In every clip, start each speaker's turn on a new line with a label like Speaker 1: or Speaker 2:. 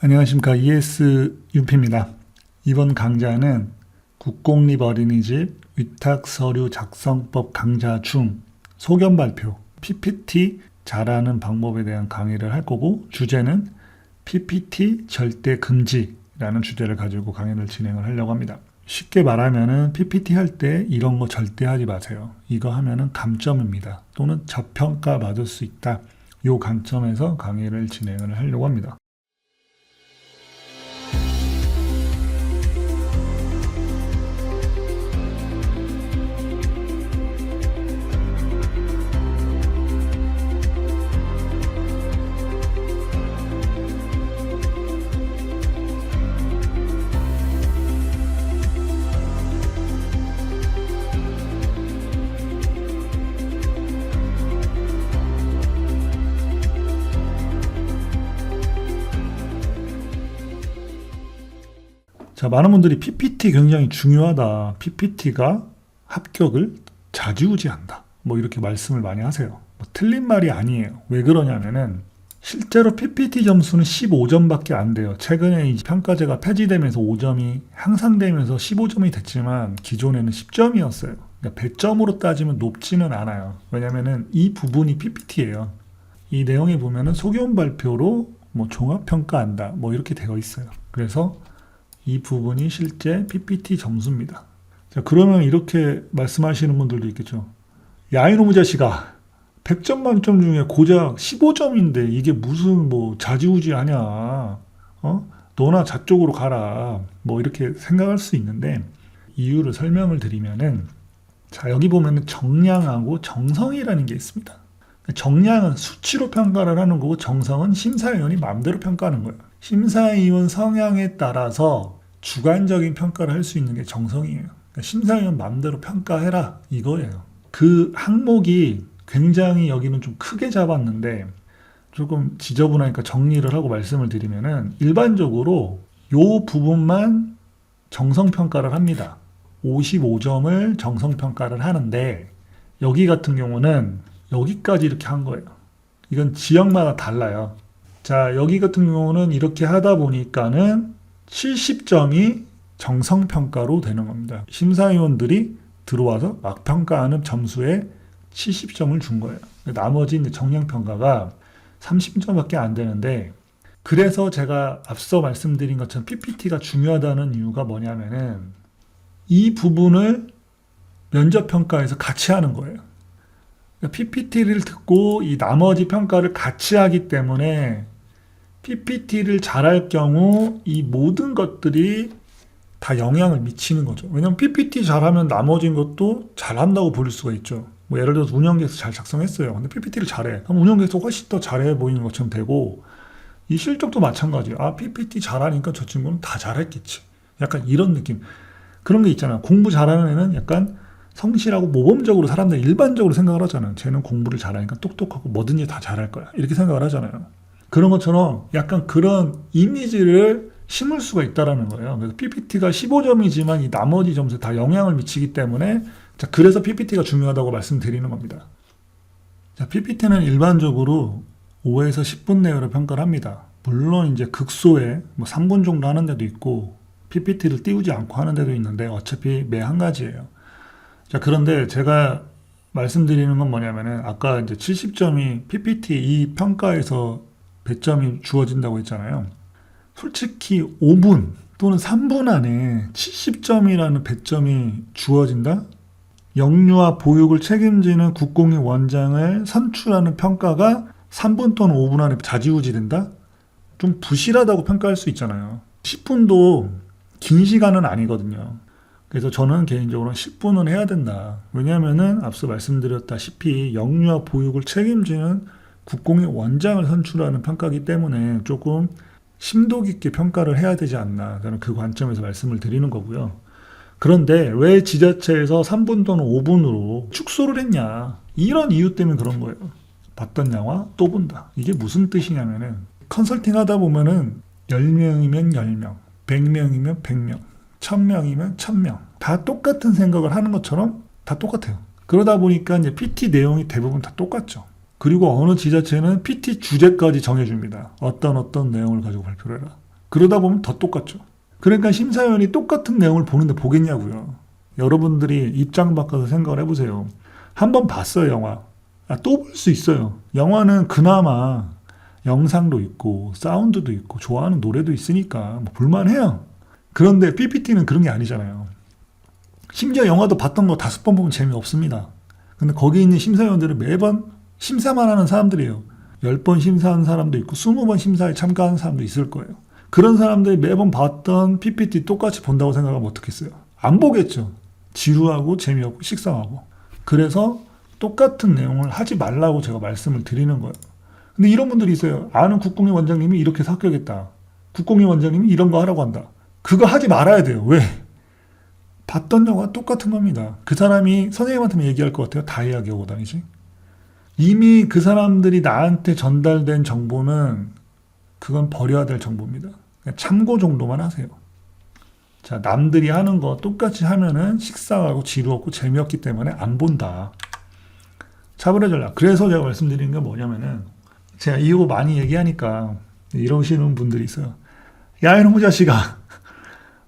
Speaker 1: 안녕하십니까. ESUP입니다. 이번 강좌는 국공립 어린이집 위탁서류 작성법 강좌 중 소견 발표, PPT 잘하는 방법에 대한 강의를 할 거고, 주제는 PPT 절대 금지라는 주제를 가지고 강의를 진행을 하려고 합니다. 쉽게 말하면은 PPT 할 때 이런 거 절대 하지 마세요. 이거 하면은 감점입니다. 또는 저평가 받을 수 있다. 이 관점에서 강의를 진행을 하려고 합니다. 자, 많은 분들이 PPT 굉장히 중요하다. PPT가 합격을 좌지우지한다. 이렇게 말씀을 많이 하세요. 틀린 말이 아니에요. 왜 그러냐면은 실제로 PPT 점수는 15점밖에 안 돼요. 최근에 이 평가제가 폐지되면서 5점이 향상되면서 15점이 됐지만 기존에는 10점이었어요. 그러니까 100점으로 따지면 높지는 않아요. 왜냐면은 이 부분이 PPT예요. 이 내용에 보면은 소견 발표로 종합평가한다. 이렇게 되어 있어요. 그래서 이 부분이 실제 PPT 점수입니다. 자, 그러면 이렇게 말씀하시는 분들도 있겠죠. 야, 이놈의 자식아, 100점 만점 중에 고작 15점인데 이게 무슨 좌지우지하냐. 너나 저쪽으로 가라. 이렇게 생각할 수 있는데, 이유를 설명을 드리면은, 자, 여기 보면은 정량하고 정성이라는 게 있습니다. 정량은 수치로 평가를 하는 거고, 정성은 심사위원이 마음대로 평가하는 거예요. 심사위원 성향에 따라서 주관적인 평가를 할 수 있는 게 정성이에요. 그러니까 심사위원 마음대로 평가해라 이거예요. 그 항목이 굉장히 여기는 좀 크게 잡았는데 조금 지저분하니까 정리를 하고 말씀을 드리면은, 일반적으로 요 부분만 정성평가를 합니다. 55점을 정성평가를 하는데, 여기 같은 경우는 여기까지 이렇게 한 거예요. 이건 지역마다 달라요. 자, 여기 같은 경우는 이렇게 하다 보니까는 70점이 정성평가로 되는 겁니다. 심사위원들이 들어와서 막 평가하는 점수에 70점을 준 거예요. 나머지 이제 정량평가가 30점밖에 안 되는데, 그래서 제가 앞서 말씀드린 것처럼 PPT가 중요하다는 이유가 뭐냐면은, 이 부분을 면접평가에서 같이 하는 거예요. PPT를 듣고 이 나머지 평가를 같이 하기 때문에 PPT를 잘할 경우 이 모든 것들이 다 영향을 미치는 거죠. 왜냐면 PPT 잘하면 나머진 것도 잘한다고 볼 수가 있죠. 예를 들어서 운영계획서 잘 작성했어요. 근데 PPT를 잘해. 그럼 운영계획서 훨씬 더 잘해 보이는 것처럼 되고, 이 실적도 마찬가지예요. 아, PPT 잘하니까 저 친구는 다 잘했겠지. 약간 이런 느낌. 그런 게 있잖아요. 공부 잘하는 애는 약간 성실하고 모범적으로 사람들이 일반적으로 생각을 하잖아요. 쟤는 공부를 잘하니까 똑똑하고 뭐든지 다 잘할 거야. 이렇게 생각을 하잖아요. 그런 것처럼 약간 그런 이미지를 심을 수가 있다는 거예요. 그래서 PPT가 15점이지만 이 나머지 점수에 다 영향을 미치기 때문에, 자, 그래서 PPT가 중요하다고 말씀드리는 겁니다. 자, PPT는 일반적으로 5에서 10분 내외로 평가를 합니다. 물론 이제 극소에 3분 정도 하는 데도 있고, PPT를 띄우지 않고 하는 데도 있는데, 어차피 매 한 가지예요. 자, 그런데 제가 말씀드리는 건 뭐냐면은, 아까 이제 70점이 PPT 이 평가에서 배점이 주어진다고 했잖아요. 솔직히 5분 또는 3분 안에 70점이라는 배점이 주어진다? 영유아 보육을 책임지는 국공립 원장을 선출하는 평가가 3분 또는 5분 안에 좌지우지 된다? 좀 부실하다고 평가할 수 있잖아요. 10분도 긴 시간은 아니거든요. 그래서 저는 개인적으로 10분은 해야 된다. 왜냐하면은 앞서 말씀드렸다시피 영유아 보육을 책임지는 국공립 원장을 선출하는 평가이기 때문에 조금 심도 깊게 평가를 해야 되지 않나. 저는 그 관점에서 말씀을 드리는 거고요. 그런데 왜 지자체에서 3분 또는 5분으로 축소를 했냐. 이런 이유 때문에 그런 거예요. 봤던 영화 또 본다. 이게 무슨 뜻이냐면은, 컨설팅 하다 보면은 10명이면 10명, 100명이면 100명, 1000명이면 1000명. 다 똑같은 생각을 하는 것처럼 다 똑같아요. 그러다 보니까 이제 PT 내용이 대부분 다 똑같죠. 그리고 어느 지자체는 PT 주제까지 정해줍니다. 어떤 내용을 가지고 발표를 해라. 그러다 보면 더 똑같죠. 그러니까 심사위원이 똑같은 내용을 보는데 보겠냐고요. 여러분들이 입장 바꿔서 생각을 해보세요. 한번 봤어요, 영화. 또 볼 수 있어요. 영화는 그나마 영상도 있고 사운드도 있고 좋아하는 노래도 있으니까 뭐 볼만해요. 그런데 PPT는 그런 게 아니잖아요. 심지어 영화도 봤던 거 5번 보면 재미없습니다. 근데 거기 있는 심사위원들은 매번 심사만 하는 사람들이에요. 10번 심사한 사람도 있고 20번 심사에 참가하는 사람도 있을 거예요. 그런 사람들이 매번 봤던 PPT 똑같이 본다고 생각하면 어떻겠어요? 안 보겠죠. 지루하고 재미없고 식상하고. 그래서 똑같은 내용을 하지 말라고 제가 말씀을 드리는 거예요. 근데 이런 분들이 있어요. 아는 국공립 원장님이 이렇게 해서 합격했다. 국공립 원장님이 이런 거 하라고 한다. 그거 하지 말아야 돼요. 왜? 봤던 영화 똑같은 겁니다. 그 사람이 선생님한테만 얘기할 것 같아요. 다 이야기하고 다니지. 이미 그 사람들이 나한테 전달된 정보는 그건 버려야 될 정보입니다. 그냥 참고 정도만 하세요. 자, 남들이 하는 거 똑같이 하면은 식상하고 지루하고 재미없기 때문에 안 본다. 차별의 전략. 그래서 제가 말씀드리는 게 뭐냐면은 제가 이거 많이 얘기하니까 이러시는 분들이 있어요. 야, 이놈의 자식아.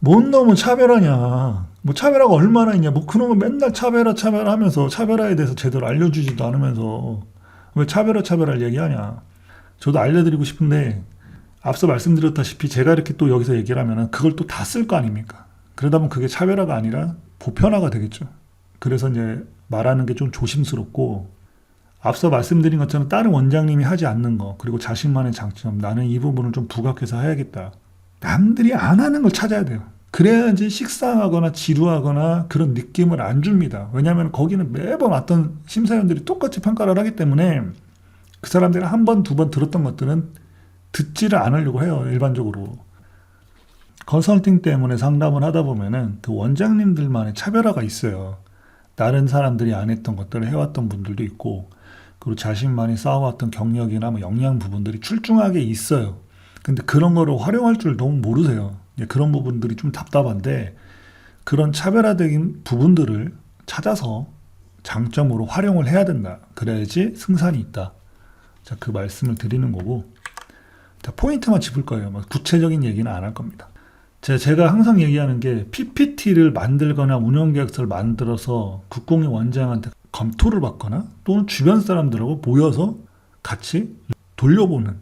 Speaker 1: 뭔 놈은 차별하냐. 뭐 차별화가 얼마나 있냐. 뭐 그놈은 맨날 차별화 하면서 차별화에 대해서 제대로 알려주지도 않으면서 왜 차별화를 얘기하냐. 저도 알려드리고 싶은데 앞서 말씀드렸다시피 제가 이렇게 또 여기서 얘기를 하면은 그걸 또 다 쓸 거 아닙니까? 그러다 보면 그게 차별화가 아니라 보편화가 되겠죠. 그래서 이제 말하는 게 좀 조심스럽고 앞서 말씀드린 것처럼 다른 원장님이 하지 않는 거 그리고 자신만의 장점 나는 이 부분을 좀 부각해서 해야겠다. 남들이 안 하는 걸 찾아야 돼요. 그래야지 식상하거나 지루하거나 그런 느낌을 안 줍니다. 왜냐하면 거기는 매번 왔던 심사위원들이 똑같이 평가를 하기 때문에 그 사람들이 한 번, 두 번 들었던 것들은 듣지를 않으려고 해요. 일반적으로. 컨설팅 때문에 상담을 하다 보면은 그 원장님들만의 차별화가 있어요. 다른 사람들이 안 했던 것들을 해왔던 분들도 있고 그리고 자신만이 쌓아왔던 경력이나 뭐 역량 부분들이 출중하게 있어요. 근데 그런 거를 활용할 줄 너무 모르세요. 그런 부분들이 좀 답답한데 그런 차별화된 부분들을 찾아서 장점으로 활용을 해야 된다. 그래야지 승산이 있다. 자, 그 말씀을 드리는 거고 자, 포인트만 짚을 거예요. 뭐 구체적인 얘기는 안 할 겁니다. 제가 항상 얘기하는 게 PPT를 만들거나 운영계획서를 만들어서 국공립 원장한테 검토를 받거나 또는 주변 사람들하고 모여서 같이 돌려보는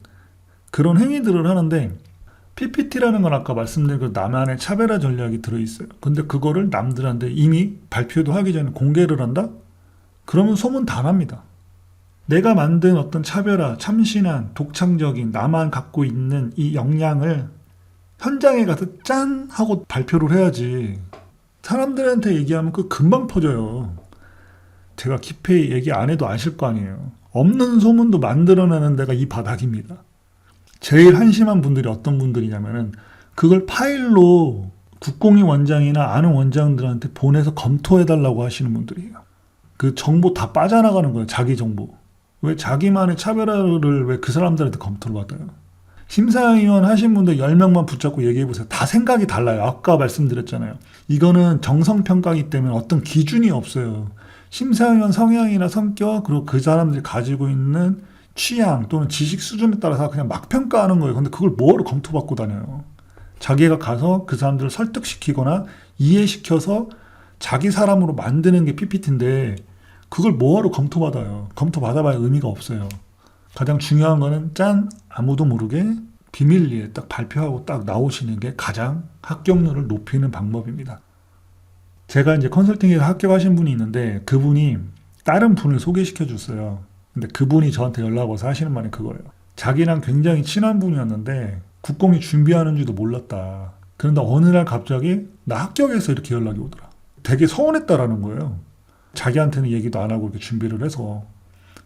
Speaker 1: 그런 행위들을 하는데 PPT라는 건 아까 말씀드린 그 나만의 차별화 전략이 들어있어요. 근데 그거를 남들한테 이미 발표도 하기 전에 공개를 한다? 그러면 소문 다 납니다. 내가 만든 어떤 차별화, 참신한, 독창적인 나만 갖고 있는 이 역량을 현장에 가서 짠! 하고 발표를 해야지. 사람들한테 얘기하면 그 금방 퍼져요. 제가 깊이 얘기 안 해도 아실 거 아니에요. 없는 소문도 만들어내는 데가 이 바닥입니다. 제일 한심한 분들이 어떤 분들이냐면은 그걸 파일로 국공립 원장이나 아는 원장들한테 보내서 검토해달라고 하시는 분들이에요. 그 정보 다 빠져나가는 거예요. 자기 정보. 왜 자기만의 차별화를 왜 그 사람들한테 검토를 받아요? 심사위원 하신 분들 10명만 붙잡고 얘기해보세요. 다 생각이 달라요. 아까 말씀드렸잖아요. 이거는 정성평가이기 때문에 어떤 기준이 없어요. 심사위원 성향이나 성격 그리고 그 사람들이 가지고 있는 취향 또는 지식 수준에 따라서 그냥 막 평가하는 거예요. 근데 그걸 뭐하러 검토받고 다녀요? 자기가 가서 그 사람들을 설득시키거나 이해시켜서 자기 사람으로 만드는 게 PPT인데 그걸 뭐하러 검토받아요? 검토받아봐야 의미가 없어요. 가장 중요한 거는 짠! 아무도 모르게 비밀리에 딱 발표하고 딱 나오시는 게 가장 합격률을 높이는 방법입니다. 제가 이제 컨설팅에서 합격하신 분이 있는데 그분이 다른 분을 소개시켜 줬어요. 근데 그분이 저한테 연락 와서 하시는 말이 그거예요. 자기랑 굉장히 친한 분이었는데 국공이 준비하는 줄도 몰랐다. 그런데 어느 날 갑자기 나 합격해서 이렇게 연락이 오더라. 되게 서운했다라는 거예요. 자기한테는 얘기도 안 하고 이렇게 준비를 해서.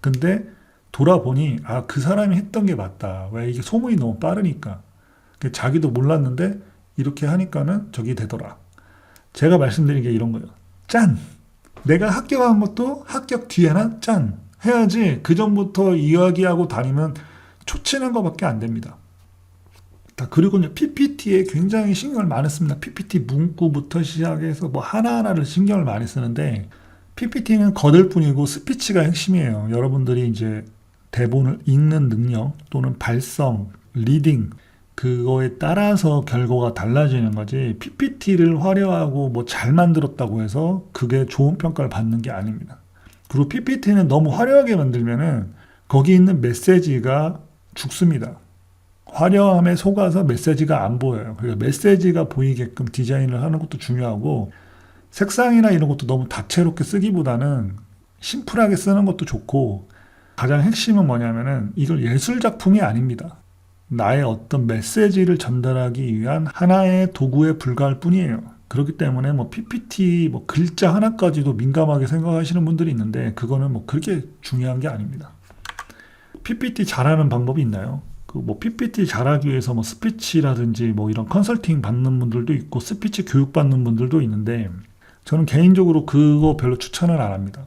Speaker 1: 근데 돌아보니 그 사람이 했던 게 맞다. 왜 이게 소문이 너무 빠르니까. 자기도 몰랐는데 이렇게 하니까는 저기 되더라. 제가 말씀드린 게 이런 거예요. 짠! 내가 합격한 것도 합격 뒤에나 짠! 해야지 그 전부터 이야기하고 다니면 초치는 것밖에 안 됩니다. 그리고 이제 PPT에 굉장히 신경을 많이 씁니다. PPT 문구부터 시작해서 뭐 하나하나를 신경을 많이 쓰는데 PPT는 거들 뿐이고 스피치가 핵심이에요. 여러분들이 이제 대본을 읽는 능력 또는 발성, 리딩 그거에 따라서 결과가 달라지는 거지, PPT를 화려하고 뭐 잘 만들었다고 해서 그게 좋은 평가를 받는 게 아닙니다. 그리고 PPT는 너무 화려하게 만들면은 거기 있는 메시지가 죽습니다. 화려함에 속아서 메시지가 안 보여요. 그래서 메시지가 보이게끔 디자인을 하는 것도 중요하고, 색상이나 이런 것도 너무 다채롭게 쓰기보다는 심플하게 쓰는 것도 좋고, 가장 핵심은 뭐냐면은 이걸 예술작품이 아닙니다. 나의 어떤 메시지를 전달하기 위한 하나의 도구에 불과할 뿐이에요. 그렇기 때문에 뭐 PPT 뭐 글자 하나까지도 민감하게 생각하시는 분들이 있는데, 그거는 뭐 그렇게 중요한 게 아닙니다. PPT 잘하는 방법이 있나요? 그 뭐 PPT 잘하기 위해서 뭐 스피치라든지 뭐 이런 컨설팅 받는 분들도 있고 스피치 교육 받는 분들도 있는데, 저는 개인적으로 그거 별로 추천을 안 합니다.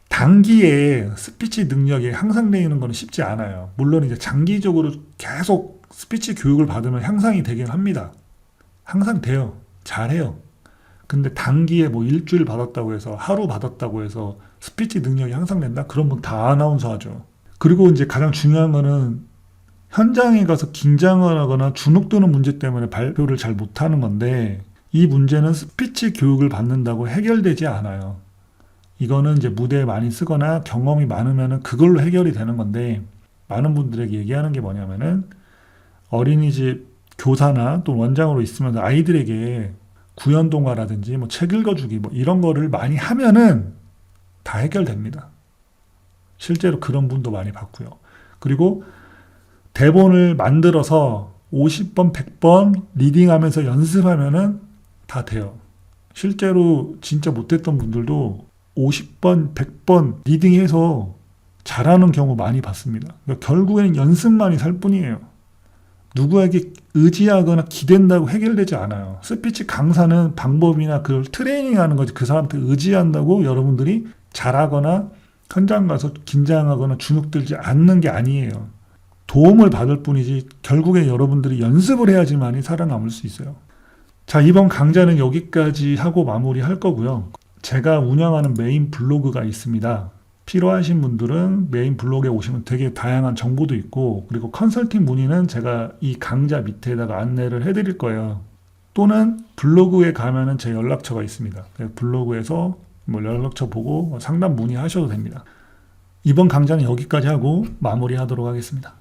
Speaker 1: 단기에 스피치 능력이 향상되는 건 쉽지 않아요. 물론 이제 장기적으로 계속 스피치 교육을 받으면 향상이 되긴 합니다. 항상 돼요. 잘해요. 근데 단기에 뭐 일주일 받았다고 해서, 하루 받았다고 해서 스피치 능력이 향상된다? 그러면 다 아나운서 하죠. 그리고 이제 가장 중요한 거는 현장에 가서 긴장을 하거나 주눅드는 문제 때문에 발표를 잘 못하는 건데, 이 문제는 스피치 교육을 받는다고 해결되지 않아요. 이거는 이제 무대에 많이 쓰거나 경험이 많으면은 그걸로 해결이 되는 건데, 많은 분들에게 얘기하는 게 뭐냐면은, 어린이집 교사나 또 원장으로 있으면서 아이들에게 구연 동화라든지 뭐 책 읽어주기 뭐 이런 거를 많이 하면은 다 해결됩니다. 실제로 그런 분도 많이 봤고요. 그리고 대본을 만들어서 50번, 100번 리딩하면서 연습하면은 다 돼요. 실제로 진짜 못했던 분들도 50번, 100번 리딩해서 잘하는 경우 많이 봤습니다. 그러니까 결국에는 연습만이 살 뿐이에요. 누구에게 의지하거나 기댄다고 해결되지 않아요. 스피치 강사는 방법이나 그걸 트레이닝하는 거지, 그 사람한테 의지한다고 여러분들이 잘하거나 현장 가서 긴장하거나 주눅들지 않는 게 아니에요. 도움을 받을 뿐이지 결국에 여러분들이 연습을 해야지만이 살아남을 수 있어요. 자, 이번 강좌는 여기까지 하고 마무리할 거고요. 제가 운영하는 메인 블로그가 있습니다. 필요하신 분들은 메인 블로그에 오시면 되게 다양한 정보도 있고, 그리고 컨설팅 문의는 제가 이 강좌 밑에다가 안내를 해드릴 거예요. 또는 블로그에 가면은 제 연락처가 있습니다. 블로그에서 뭐 연락처 보고 상담 문의하셔도 됩니다. 이번 강좌는 여기까지 하고 마무리하도록 하겠습니다.